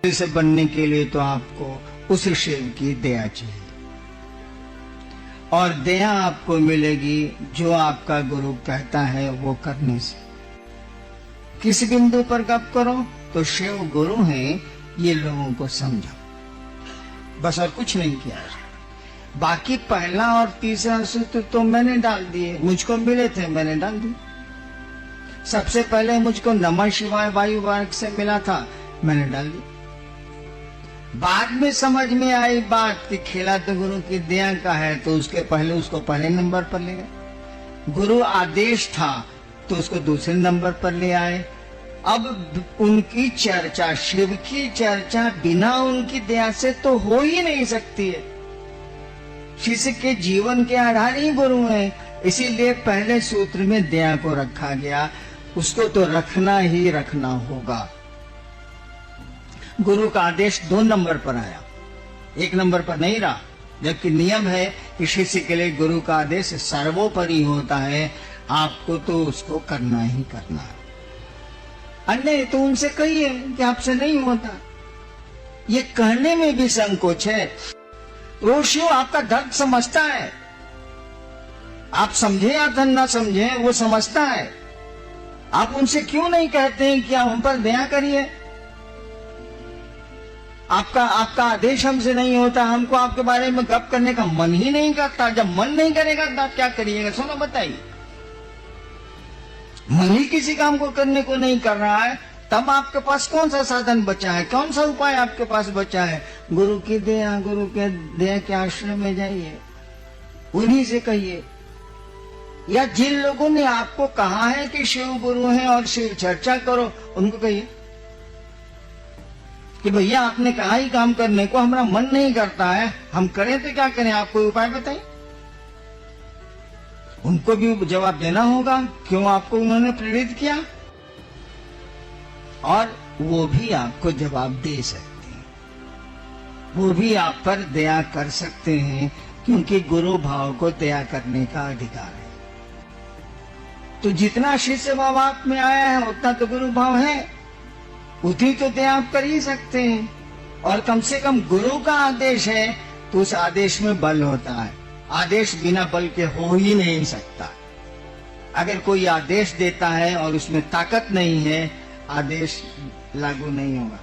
से बनने के लिए तो आपको उस शिव की दया चाहिए, और दया आपको मिलेगी जो आपका गुरु कहता है वो करने से। किस बिंदु पर गप करो तो शिव गुरु हैं, ये लोगों को समझो, बस और कुछ नहीं किया। बाकी पहला और तीसरा सूत्र तो मैंने डाल दिए, मुझको मिले थे मैंने डाल दिए। सबसे पहले मुझको नमः शिवाय वायु मार्ग से मिला था, मैंने डाल दिया। बाद में समझ में आई बात कि खेला तो गुरु की दया का है, तो उसके पहले उसको पहले नंबर पर ले गए। गुरु आदेश था तो उसको दूसरे नंबर पर ले आए। अब उनकी चर्चा, शिव की चर्चा बिना उनकी दया से तो हो ही नहीं सकती है। शिष्य के जीवन के आधार ही गुरु हैं, इसीलिए पहले सूत्र में दया को रखा गया, उसको तो रखना ही रखना होगा। गुरु का आदेश 2 नंबर पर आया, 1 नंबर पर नहीं रहा, जबकि नियम है कि शिष्य के लिए गुरु का आदेश सर्वोपरि होता है, आपको तो उसको करना ही करना है। अन्य तो उनसे कहिए कि आपसे नहीं होता, ये कहने में भी संकोच है। वो शिव आपका दर्द समझता है, आप समझे या न समझे वो समझता है। आप उनसे क्यों नहीं कहते हैं कि आप हम पर दया करिए? आपका आदेश हमसे नहीं होता, हमको आपके बारे में गप करने का मन ही नहीं करता। जब मन नहीं करेगा तो आप क्या करिएगा? सुनो बताइए, मन ही किसी काम को करने को नहीं कर रहा है, तब आपके पास कौन सा साधन बचा है, कौन सा उपाय आपके पास बचा है? गुरु की दया, गुरु के दया के आश्रम में जाइए, उन्हीं से कहिए। या जिन लोगों ने आपको कहा है कि शिव गुरु हैं और शिव चर्चा करो, उनको कहिए कि भैया आपने कहा ही काम करने को, हमारा मन नहीं करता है, हम करें तो क्या करें, आप कोई उपाय बताइए। उनको भी जवाब देना होगा, क्यों आपको उन्होंने प्रेरित किया, और वो भी आपको जवाब दे सकते हैं, वो भी आप पर दया कर सकते हैं, क्योंकि गुरु भाव को दया करने का अधिकार है। तो जितना शिष्य भाव आप में आया है उतना तो गुरु भाव है, उतनी तो दया आप कर ही सकते हैं। और कम से कम गुरु का आदेश है तो उस आदेश में बल होता है, आदेश बिना बल के हो ही नहीं सकता। अगर कोई आदेश देता है और उसमें ताकत नहीं है, आदेश लागू नहीं होगा।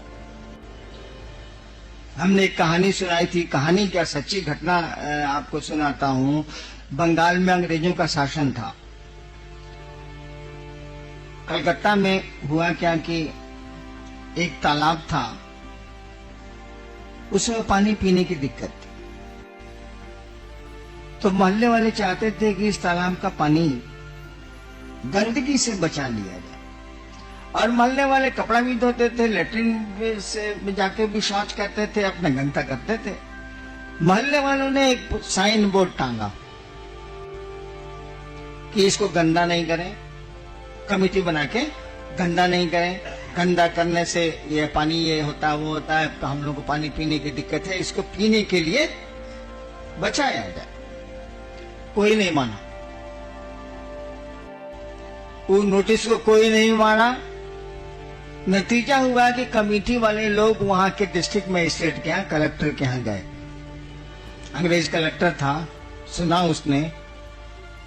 हमने एक कहानी सुनाई थी, कहानी क्या सच्ची घटना आपको सुनाता हूँ। बंगाल में अंग्रेजों का शासन था। कलकत्ता में हुआ क्या कि एक तालाब था, उसमें पानी पीने की दिक्कत थी। तो मोहल्ले वाले चाहते थे कि इस तालाब का पानी गंदगी से बचा लिया जाए, और मोहल्ले वाले कपड़ा भी धोते थे, लेटरिन से जाके भी शौच करते थे, अपना गंदा करते थे। मोहल्ले वालों ने एक साइन बोर्ड टांगा कि इसको गंदा नहीं करें, कमेटी बना के गंदा नहीं करें, गंदा करने से ये पानी ये होता है वो होता है, तो हम लोग को पानी पीने की दिक्कत है, इसको पीने के लिए बचाया जाए। कोई नहीं माना, वो नोटिस को कोई नहीं माना। नतीजा हुआ कि कमेटी वाले लोग वहां के डिस्ट्रिक्ट मजिस्ट्रेट के यहाँ, कलेक्टर के यहाँ गए। अंग्रेज कलेक्टर था, सुना उसने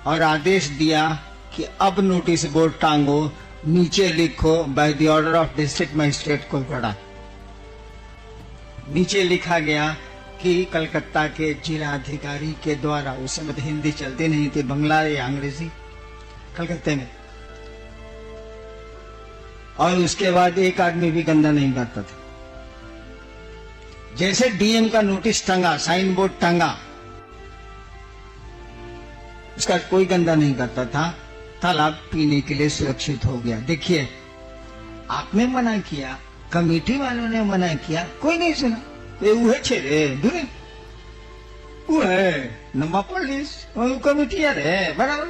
और आदेश दिया कि अब नोटिस बोर्ड टांगो, नीचे लिखो by the order of district magistrate Kolkata. नीचे लिखा गया कि कलकत्ता के जिलाधिकारी के द्वारा, उस समय हिंदी चलती नहीं थी, बंगला या अंग्रेजी, कलकत्ते में। और उसके बाद एक आदमी भी गंदा नहीं करता था। जैसे डीएम का नोटिस टंगा, साइन बोर्ड टंगा, उसका कोई गंदा नहीं करता था, तालाब पीने के लिए सुरक्षित हो गया। देखिए, आपने मना किया, कमेटी वालों ने मना किया, कोई नहीं सुना। वो छे वो है नंबर पुलिस कमेटी है, बराबर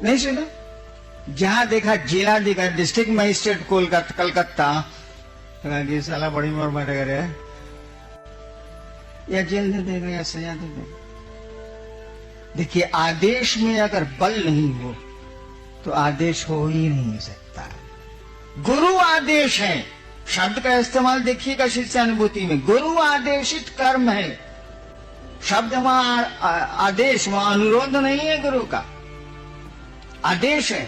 नहीं सुना। जहां देखा जिलाधिकारी, डिस्ट्रिक्ट मजिस्ट्रेट कलकत्ता, साला बड़ी मोर बैठे गए, या जेल दे देगा या सजा दे देगा। देखिए, आदेश में अगर बल नहीं हो तो आदेश हो ही नहीं सकता। गुरु आदेश है शब्द का इस्तेमाल देखिएगा शिष्यानुभूति में, गुरु आदेशित कर्म है। शब्द वहां आदेश, वहां अनुरोध नहीं है, गुरु का आदेश है।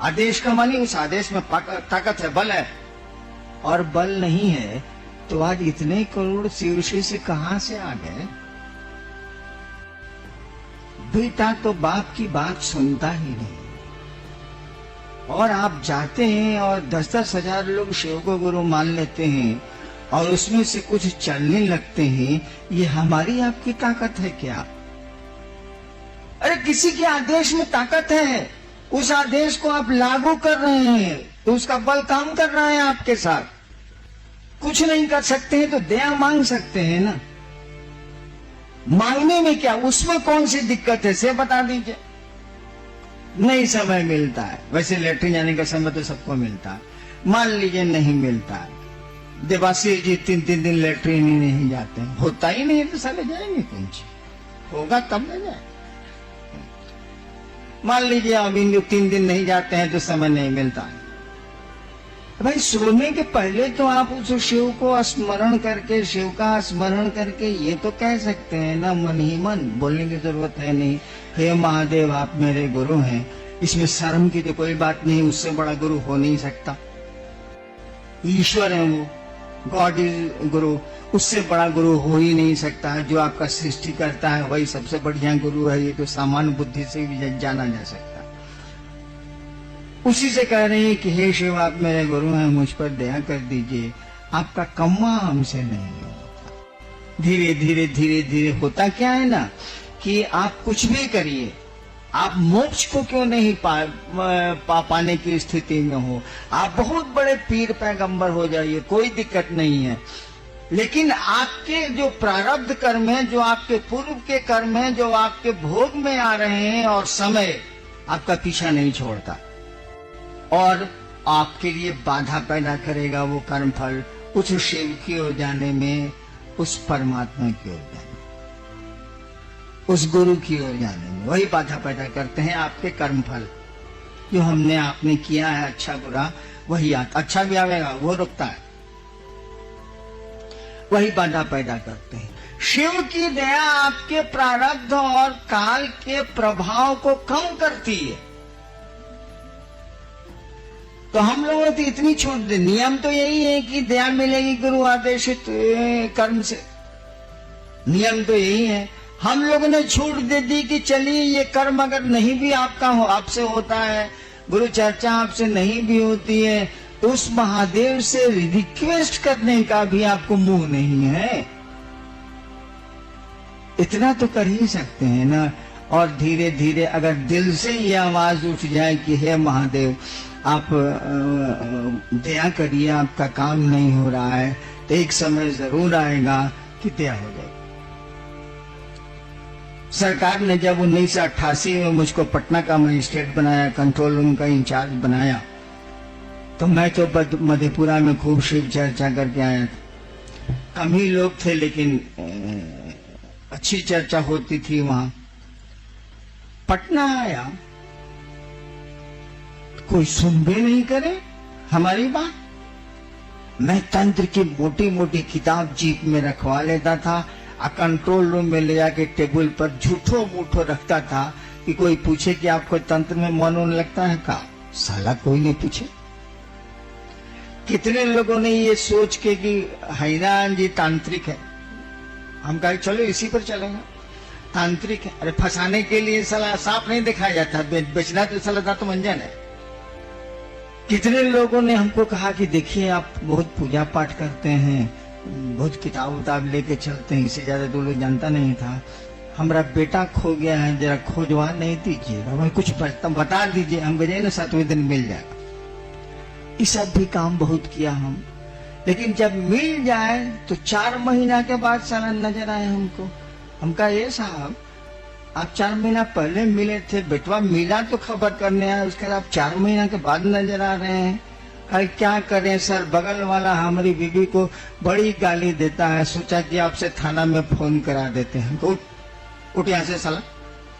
आदेश का मानी उस आदेश में ताकत है, बल है। और बल नहीं है तो आज इतने करोड़ शिवशी से कहां से आ गए? बेटा तो बाप की बात सुनता ही नहीं, और आप जाते हैं और 10-10 हजार लोग शिव को गुरु मान लेते हैं और उसमें से कुछ चलने लगते हैं। ये हमारी आपकी ताकत है क्या? अरे किसी के आदेश में ताकत है, उस आदेश को आप लागू कर रहे हैं तो उसका बल काम कर रहा है आपके साथ। कुछ नहीं कर सकते हैं तो दया मांग सकते हैं ना। मांगने में क्या, उसमें कौन सी दिक्कत है से बता दीजिए। नहीं समय मिलता है, वैसे लेटरिन जाने का समय तो सबको मिलता है, मान लीजिए नहीं मिलता है, देवाशीष जी 3-3 दिन लेटरिन ही नहीं जाते हैं, होता ही नहीं तो साले जाएंगे कौन सी, होगा तब न जाए। मान लीजिए अभी 3 दिन नहीं जाते हैं तो समय नहीं मिलता है। भाई सोने के पहले तो आप उस शिव को स्मरण करके, शिव का स्मरण करके ये तो कह सकते हैं ना मन ही मन, बोलने की जरूरत है नहीं, हे महादेव आप मेरे गुरु हैं। इसमें शर्म की तो कोई बात नहीं, उससे बड़ा गुरु हो नहीं सकता। ईश्वर है वो, गॉड इज गुरु, उससे बड़ा गुरु हो ही नहीं सकता है। जो आपका सृष्टि करता है वही सबसे बढ़िया गुरु है, ये तो सामान्य बुद्धि से भी जाना जा सकता है। उसी से कह रहे हैं कि हे शिव आप मेरे गुरु हैं, मुझ पर दया कर दीजिए, आपका कम्मा हमसे नहीं होता। धीरे धीरे धीरे धीरे होता क्या है ना कि आप कुछ भी करिए, आप मोक्ष को क्यों नहीं पाने की स्थिति में हो, आप बहुत बड़े पीर पैगंबर हो जाइए, कोई दिक्कत नहीं है, लेकिन आपके जो प्रारब्ध कर्म है, जो आपके पूर्व के कर्म है, जो आपके भोग में आ रहे हैं और समय आपका पीछा नहीं छोड़ता और आपके लिए बाधा पैदा करेगा वो कर्म फल उस शिव की ओर जाने में, उस परमात्मा की ओर जाने में, उस गुरु की ओर जाने में। वही बाधा पैदा करते हैं आपके कर्म फल जो हमने आपने किया है, अच्छा बुरा वही आता, अच्छा भी आवेगा वो रुकता है, वही बाधा पैदा करते हैं। शिव की दया आपके प्रारब्ध और काल के प्रभाव को कम करती है। तो हम लोगों ने तो इतनी छूट दी, नियम तो यही है कि दया मिलेगी गुरु आदेशित कर्म से, नियम तो यही है। हम लोगों ने छूट दे दी कि चलिए ये कर्म अगर नहीं भी आपका हो, आपसे होता है, गुरु चर्चा आपसे नहीं भी होती है, तो उस महादेव से रिक्वेस्ट करने का भी आपको मुंह नहीं है, इतना तो कर ही सकते हैं ना। और धीरे धीरे अगर दिल से ये आवाज उठ जाए कि हे महादेव आप दया करिए, आपका काम नहीं हो रहा है, तो एक समय जरूर आएगा कि दया हो जाएगी। सरकार ने जब 1988 में मुझको पटना का मजिस्ट्रेट बनाया, कंट्रोल रूम का इंचार्ज बनाया, तो मैं तो मधेपुरा में खूब शिव चर्चा करके आया था। कम ही लोग थे लेकिन अच्छी चर्चा होती थी वहां। पटना आया, कोई सुन भी नहीं करे हमारी बात। मैं तंत्र की मोटी मोटी किताब जीप में रखवा लेता था, कंट्रोल रूम में ले जाके टेबल पर झूठो मूठो रखता था कि कोई पूछे कि आपको तंत्र में मन लगता है का, साला कोई नहीं पूछे। कितने लोगों ने ये सोच के कि हैरान जी तांत्रिक है, हम कहे चलो इसी पर चलेगा, तांत्रिक है। अरे फंसाने के लिए साला सांप नहीं दिखाया जाता, बेचना तो साला था तो मंजन है। कितने लोगों ने हमको कहा कि देखिए आप बहुत पूजा पाठ करते हैं, बहुत किताब उताब लेके चलते हैं, इससे ज्यादा तो लोग जानता नहीं था। हमारा बेटा खो गया है, जरा खोजवा नहीं दीजिएगा, वही कुछ बता दीजिए, हम बजाय ना 7वें दिन मिल जाएगा। ये सब भी काम बहुत किया हम, लेकिन जब मिल जाए तो 4 महीना के बाद साला नजर आए हमको। हम कहा ये साहब आप 4 महीना पहले मिले थे, बेटवा मिला तो खबर करने आए, उसके बाद आप 4 महीना के बाद नजर आ रहे हैं। अरे क्या करें सर, बगल वाला हमारी बीवी को बड़ी गाली देता है, सोचा कि आपसे थाना में फोन करा देते हैं। तो उठ यहाँ से साला,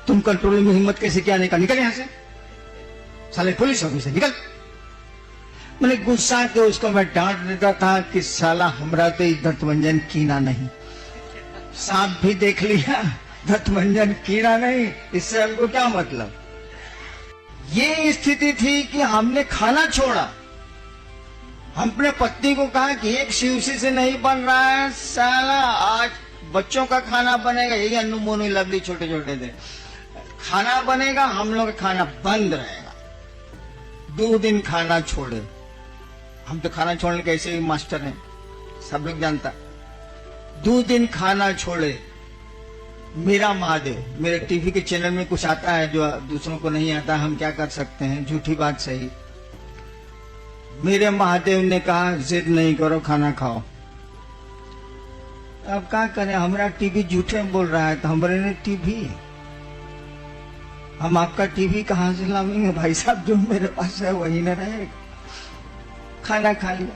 तुम कंट्रोल में हिम्मत कैसे क्या निकल यहाँ से, साले पुलिस ऑफिसर निकल। मैंने गुस्सा के उसको मैं डांट देता था कि साला हमरा तो दत्तमंजन कीना नहीं, सांप भी देख लिया, दत्तमंजन कीना नहीं, इससे हमको क्या मतलब। ये स्थिति थी कि हमने खाना छोड़ा। हमने पत्नी को कहा कि एक शिवसी से नहीं बन रहा है साला, आज बच्चों का खाना बनेगा, यही अन्नू मोनू लवली छोटे छोटे थे, खाना बनेगा, हम लोग का खाना बंद रहेगा। 2 दिन खाना छोड़े। हम तो खाना छोड़ने के ऐसे ही मास्टर हैं, सब लोग जानता। 2 दिन खाना छोड़े। मेरा महादेव, मेरे टीवी के चैनल में कुछ आता है जो दूसरों को नहीं आता, हम क्या कर सकते हैं, झूठी बात सही। मेरे महादेव ने कहा जिद नहीं करो, खाना खाओ। अब क्या करें, हमारा टीवी झूठे बोल रहा है तो हमारे टीवी है, हम आपका टीवी कहां से लाएंगे भाई साहब, जो मेरे पास है वही न रहेगा। खाना खा लिया।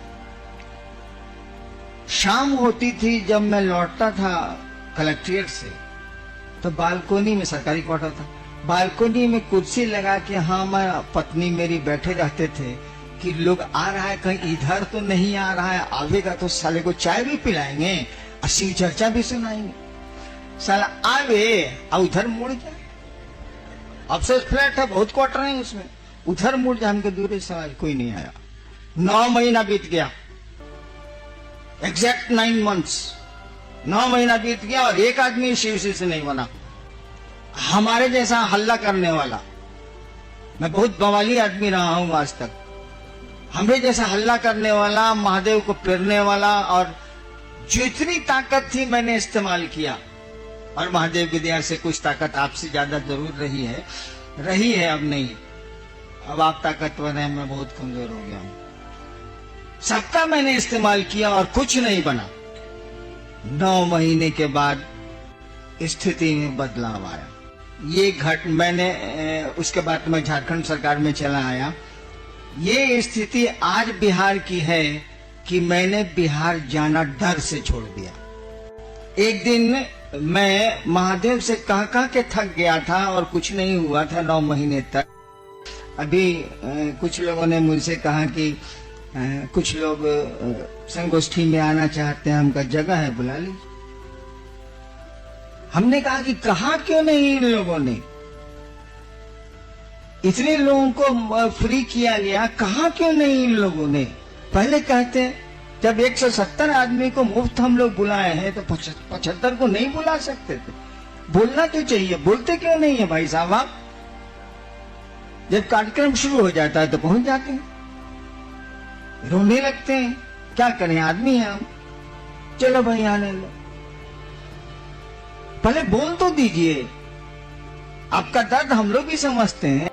शाम होती थी, जब मैं लौटता था कलेक्ट्रेट से तो बालकोनी में, सरकारी क्वार्टर था, बालकोनी में कुर्सी लगा के हमारा पत्नी मेरी बैठे रहते थे कि लोग आ रहा है कहीं इधर तो नहीं आ रहा है, आवेगा तो साले को चाय भी पिलाएंगे और शिव चर्चा भी सुनाएंगे। साला आवे और उधर मुड़ जाए। अफसोस फ्लैट है, बहुत क्वार्टर है उसमें, उधर मुड़ जाए। हमको दूर सवाल कोई नहीं आया। 9 महीना बीत गया, एग्जैक्ट 9 मंथ्स। 9 महीना बीत गया और एक आदमी शिवसी से नहीं बना। हमारे जैसा हल्ला करने वाला, मैं बहुत बवाली आदमी रहा हूं आज तक, हमें जैसा हल्ला करने वाला, महादेव को प्रेरने वाला, और जितनी ताकत थी मैंने इस्तेमाल किया। और महादेव की दया से कुछ ताकत आपसे ज्यादा जरूर रही है, अब नहीं। अब आप ताकतवर हैं, मैं बहुत कमजोर हो गया हूं। सबका मैंने इस्तेमाल किया और कुछ नहीं बना। 9 महीने के बाद स्थिति में बदलाव आया। ये मैंने उसके बाद मैं झारखंड सरकार में चला आया। ये स्थिति आज बिहार की है कि मैंने बिहार जाना डर से छोड़ दिया। एक दिन मैं महादेव से कह के थक गया था और कुछ नहीं हुआ था 9 महीने तक। अभी कुछ लोगों ने मुझसे कहा कि कुछ लोग संगोष्ठी में आना चाहते हैं, हमका जगह है, बुला लीजिए। हमने कहा कि कहा क्यों नहीं इन लोगों ने, इतने लोगों को फ्री किया गया, कहा क्यों नहीं इन लोगों ने। पहले कहते जब 170 आदमी को मुफ्त हम लोग बुलाए हैं तो 75 को नहीं बुला सकते थे। बोलना तो चाहिए, बोलते क्यों नहीं है भाई साहब आप। जब कार्यक्रम शुरू हो जाता है तो पहुंच जाते हैं, रोने लगते हैं, क्या करें, आदमी है हम, चलो भाई आने लो। पहले बोल तो दीजिए, आपका दर्द हम लोग भी समझते हैं।